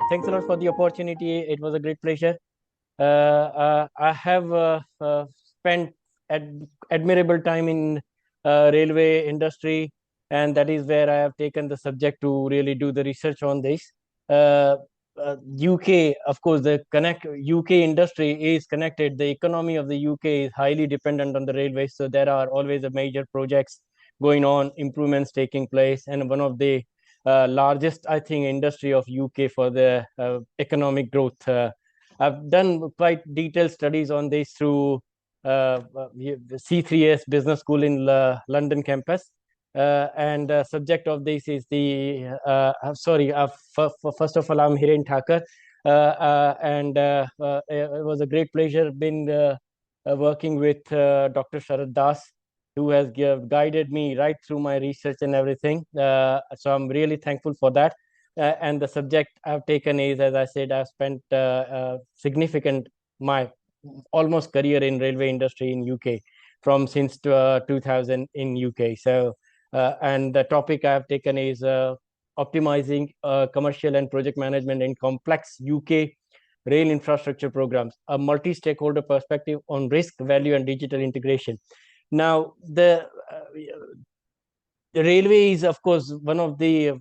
Thanks a lot for the opportunity. It was a great pleasure. I have spent admirable time in railway industry, and that is where I have taken the subject to really do the research on this. UK, of course, the UK industry is connected. The economy of the UK is highly dependent on the railways, so there are always a major projects going on, improvements taking place, and one of the largest, I think, industry of UK for the economic growth. I've done quite detailed studies on this through the C3S Business School in London campus. And subject of this is the, first of all, I'm Hiren Thaker. And it was a great pleasure being working with Dr. Sharad Das, who has guided me right through my research and everything. So I'm really thankful for that. And the subject I've taken is, as I said, I've spent significant my almost career in railway industry in UK from since 2000 in UK. So and the topic I've taken is optimizing commercial and project management in complex UK rail infrastructure programs, a multi-stakeholder perspective on risk, value, and digital integration. Now, the railway is, of course, one of the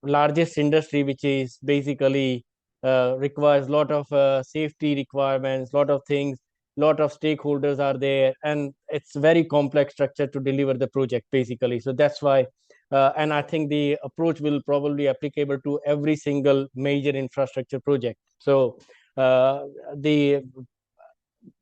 largest industry, which is basically requires a lot of safety requirements, lot of things, lot of stakeholders are there, and it's very complex structure to deliver the project, basically. So that's why, and I think the approach will probably applicable to every single major infrastructure project. So the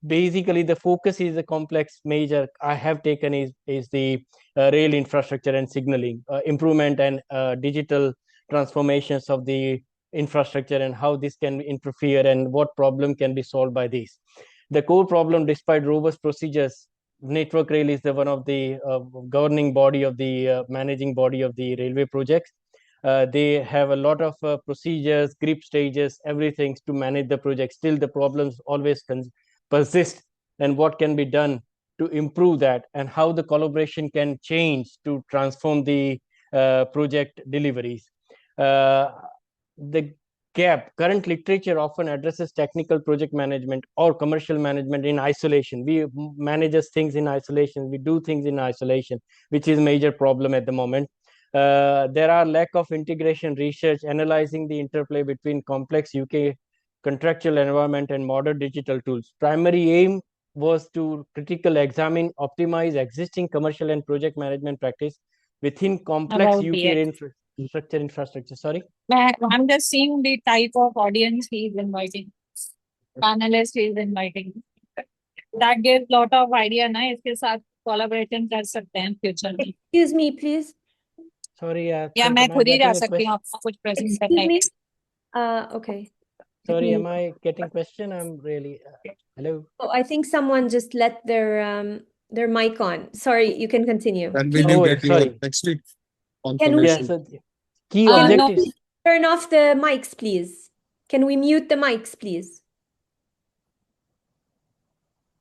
basically the focus is a complex major I have taken is the rail infrastructure and signaling improvement and digital transformations of the infrastructure and how this can interfere and what problem can be solved by this. The core problem, despite robust procedures, Network Rail is the one of the governing body of the managing body of the railway projects. They have a lot of procedures, grip stages, everything to manage the project. Still, the problems always persist, and what can be done to improve that, and how the collaboration can change to transform the project deliveries. The gap, current literature often addresses technical project management or commercial management in isolation. We manages things in isolation, we do things in isolation, which is a major problem at the moment. There are lack of integration research analyzing the interplay between complex UK contractual environment and modern digital tools. Primary aim was to critically examine, optimize existing commercial and project management practice within complex UK infrastructure. Sorry? I'm just seeing the type of audience he is inviting. Panelist he is inviting. That gives lot of idea ना इसके साथ collaboration कर सकते हैं future में. Excuse me, please. Sorry. या मैं खुद ही जा सकती हूँ आपको कुछ present करने. Okay. Sorry, am I getting question? I'm really hello. Oh, I think someone just let their mic on. Sorry, you can continue. And will you get your next week confirmation? Yes, key objectives. No, turn off the mics, please. Can we mute the mics, please?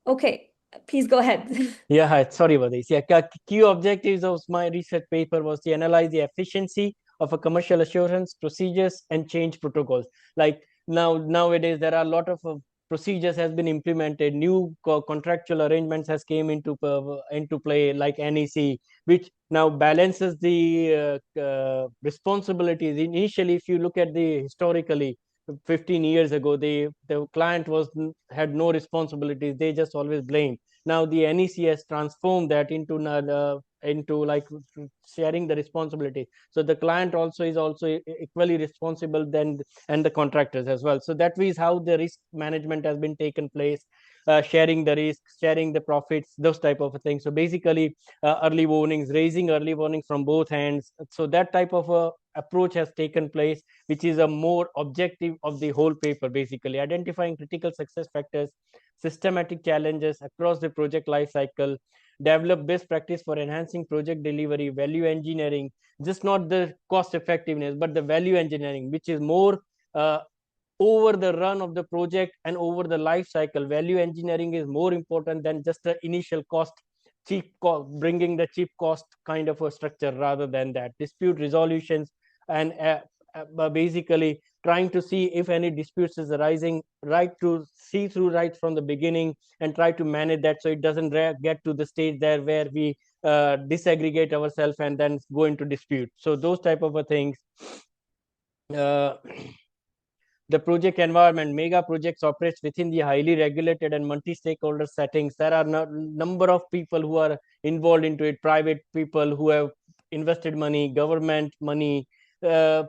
Okay, please go ahead. Yeah, sorry about this. Yeah, key objectives of my research paper was to analyze the efficiency of a commercial assurance procedures and change protocols. Like nowadays, there are a lot of procedures has been implemented. New contractual arrangements has came into play, like NEC, which now balances the responsibilities. Initially, if you look at the historically, 15 years ago, the client had no responsibilities. They just always blame. Now the NEC has transformed that into like sharing the responsibility. So the client also is equally responsible then, and the contractors as well. So that is how the risk management has been taken place. Sharing the risk, sharing the profits, those type of things. So basically, early warnings, raising early warnings from both hands. So that type of approach has taken place, which is a more objective of the whole paper, basically identifying critical success factors, systematic challenges across the project life cycle, develop best practice for enhancing project delivery, value engineering, just not the cost effectiveness, but the value engineering, which is more over the run of the project and over the life cycle. Value engineering is more important than just the initial cost, bringing the cheap cost kind of a structure. Rather than that, dispute resolutions and basically trying to see if any disputes is arising, right to see through right from the beginning and try to manage that so it doesn't get to the stage there where we disaggregate ourselves and then go into dispute. So those type of things. The project environment, mega projects operates within the highly regulated and multi-stakeholder settings. There are number of people who are involved into it, private people who have invested money, government money, the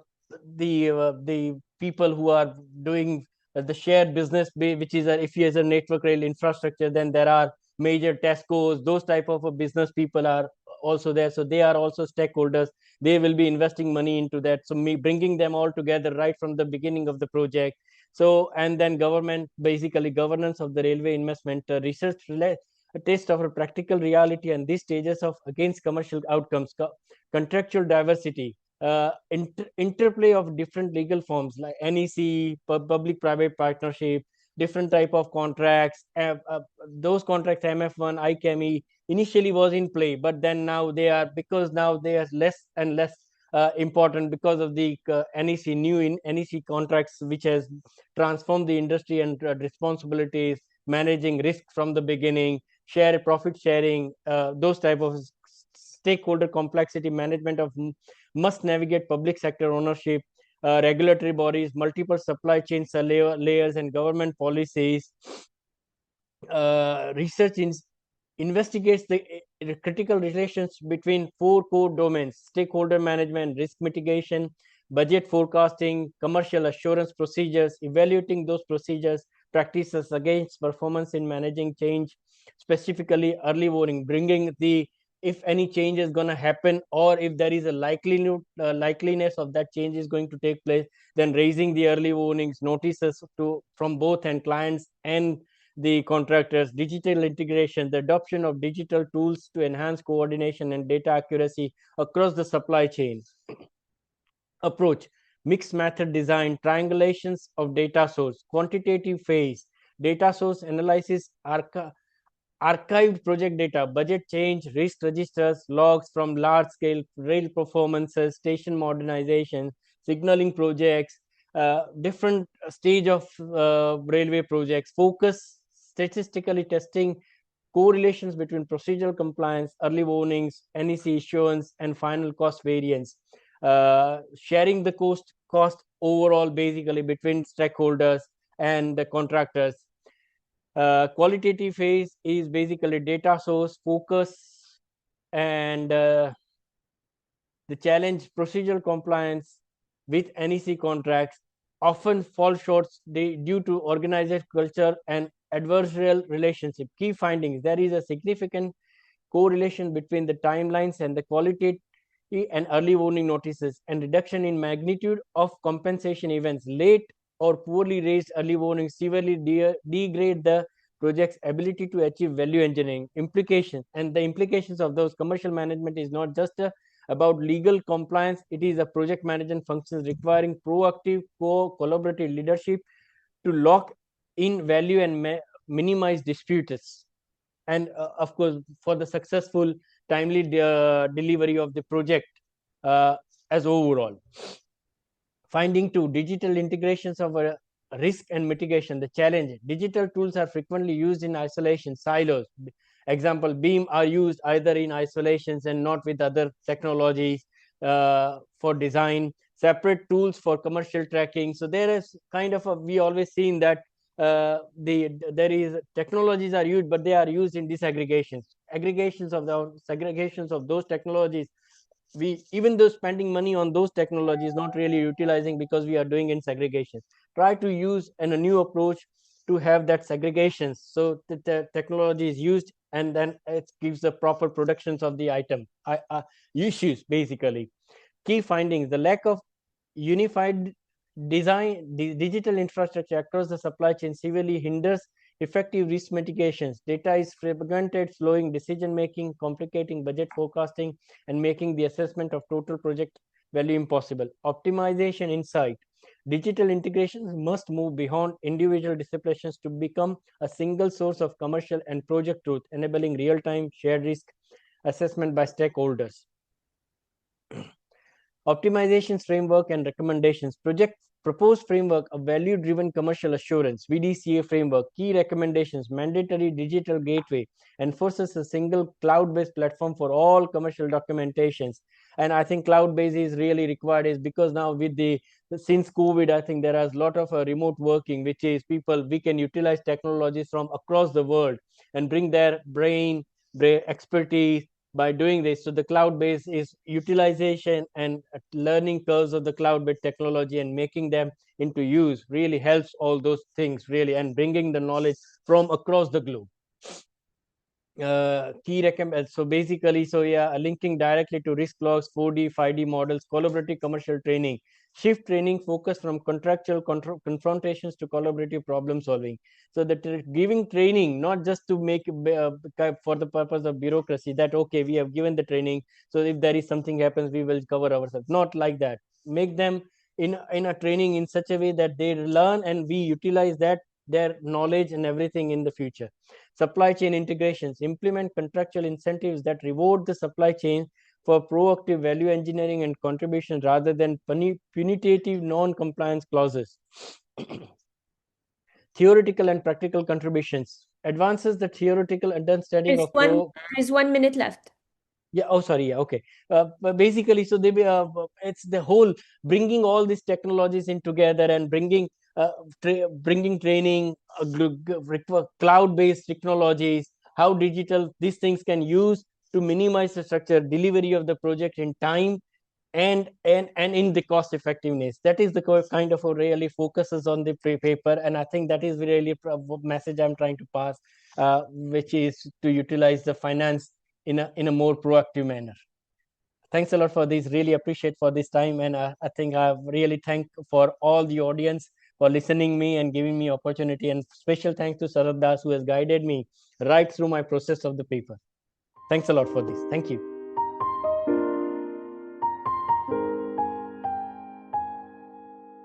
people who are doing the shared business, which is if you has a network rail infrastructure, then there are major Tesco's, those type of business people are also there. So they are also stakeholders. They will be investing money into that. So me bringing them all together right from the beginning of the project. So, and then government, basically governance of the railway investment, research, a taste of a practical reality and these stages of against commercial outcomes, contractual diversity, interplay of different legal forms like NEC, public-private partnership, different type of contracts. Those contracts, MF1, ICGEEE, initially was in play, but then now they are, because now they are less and less important because of the NEC, new in NEC contracts, which has transformed the industry and responsibilities, managing risk from the beginning, profit sharing, those type of stakeholder complexity management of must navigate public sector ownership, regulatory bodies, multiple supply chains layers and government policies. Research investigates the critical relations between 4 core domains: stakeholder management, risk mitigation, budget forecasting, commercial assurance procedures, evaluating those procedures, practices against performance in managing change, specifically early warning, bringing the if any change is going to happen or if there is a likeliness of that change is going to take place, then raising the early warnings notices from both and clients and the contractors. Digital integration, the adoption of digital tools to enhance coordination and data accuracy across the supply chain. Approach, mixed method design, triangulations of data source, quantitative phase, data source analysis, archived project data, budget change, risk registers, logs from large-scale rail performances, station modernization, signaling projects, different stage of railway projects, focus, statistically testing, correlations between procedural compliance, early warnings, NEC issuance, and final cost variance, sharing the cost overall basically between stakeholders and the contractors. Qualitative phase is basically data source, focus, and the challenge procedural compliance with NEC contracts often fall short due to organized culture and adversarial relationship. Key findings, there is a significant correlation between the timelines and the quality and early warning notices and reduction in magnitude of compensation events. Late or poorly raised early warnings severely degrade the project's ability to achieve value engineering. Implications, and the implications of those commercial management is not just about legal compliance, it is a project management functions requiring proactive collaborative leadership to lock in value and minimize disputes, and of course for the successful timely delivery of the project as overall. Finding 2, digital integrations of risk and mitigation. The challenge, digital tools are frequently used in isolation, silos. Example, beam are used either in isolations and not with other technologies for design, separate tools for commercial tracking. So there is kind of we always seen that there is technologies are used, but they are used in disaggregations, segregations of those technologies. We, even though spending money on those technologies, not really utilizing because we are doing in segregation. Try to use a new approach to have that segregation, so the technology is used and then it gives the proper productions of the item. Issues basically. Key findings, the lack of unified digital infrastructure across the supply chain severely hinders effective risk mitigations. Data is fragmented, slowing decision making, complicating budget forecasting, and making the assessment of total project value impossible. Optimization insight. Digital integrations must move beyond individual disciplines to become a single source of commercial and project truth, enabling real-time shared risk assessment by stakeholders. Optimizations framework and recommendations. Proposed framework, a value-driven commercial assurance, VDCA framework. Key recommendations, mandatory digital gateway, enforces a single cloud-based platform for all commercial documentations. And I think cloud-based is really required, is because now with since COVID, I think there is a lot of remote working, which is we can utilize technologies from across the world and bring their brain expertise by doing this. So the cloud base is utilization and learning curves of the cloud-based technology and making them into use really helps all those things really, and bringing the knowledge from across the globe. Key recommend, so basically, so yeah, linking directly to risk logs, 4D 5D models, collaborative commercial training, shift training focus from contractual confrontations to collaborative problem solving. So that giving training not just to make for the purpose of bureaucracy, that okay, we have given the training, so if there is something happens, we will cover ourselves. Not like that. Make them in a training in such a way that they learn and we utilize that their knowledge and everything in the future. Supply chain integrations, implement contractual incentives that reward the supply chain for proactive value engineering and contributions rather than punitive non-compliance clauses. Theoretical and practical contributions, advances the theoretical understanding there's 1 minute left. Yeah, oh sorry, yeah, okay. But basically, so it's the whole bringing all these technologies in together and bringing training, cloud-based technologies, how digital these things can use to minimize the structure delivery of the project in time and in the cost effectiveness. That is the kind of really focuses on the paper, and I think that is really a message I'm trying to pass, which is to utilize the finance in a more proactive manner. Thanks a lot for this. Really appreciate for this time, and I think I really thank for all the audience for listening me and giving me opportunity, and special thanks to Sarad Das, who has guided me right through my process of the paper. Thanks a lot for this. Thank you.